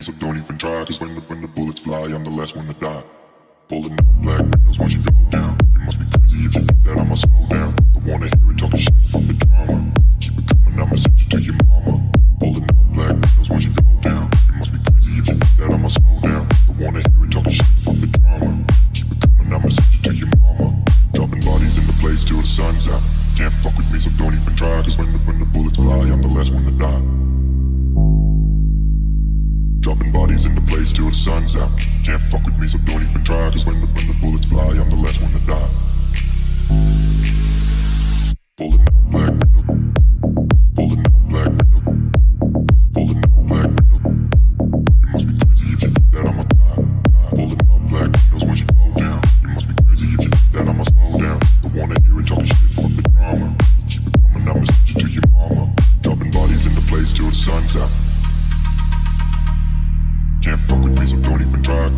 So don't even try, cause when the bullets fly, I'm the last one to die. Pulling up black windows once you go down. You must be crazy if you think that I'ma slow down. Don't wanna hear it talking shit, fuck the drama. Keep it coming, I'ma send you to your mama. Pulling up black windows once you go down. You must be crazy if you think that I'ma slow down. Don't wanna hear it talking shit, fuck the drama. Keep it coming, I'ma send you to your mama. Dropping bodies in the place till the sun's out. Can't fuck with me, so don't even try, cause when the bullets fly, I'm the last one to die. Dropping bodies in the place till the sun's out. Can't fuck with me, so don't even try, cause when the bullets fly, I'm the last one to die. Pulling up black window. Pulling up black window. Pulling up black window. You must be crazy if you think that I'ma die. Pulling up black windows once you go down. You must be crazy if you think that I'ma slow down. Don't wanna hear it talking shit, fuck the drama. Keep it coming, I'ma send you to your mama. Dropping bodies in the place till the sun's out. Can't fuck with me, so don't even try,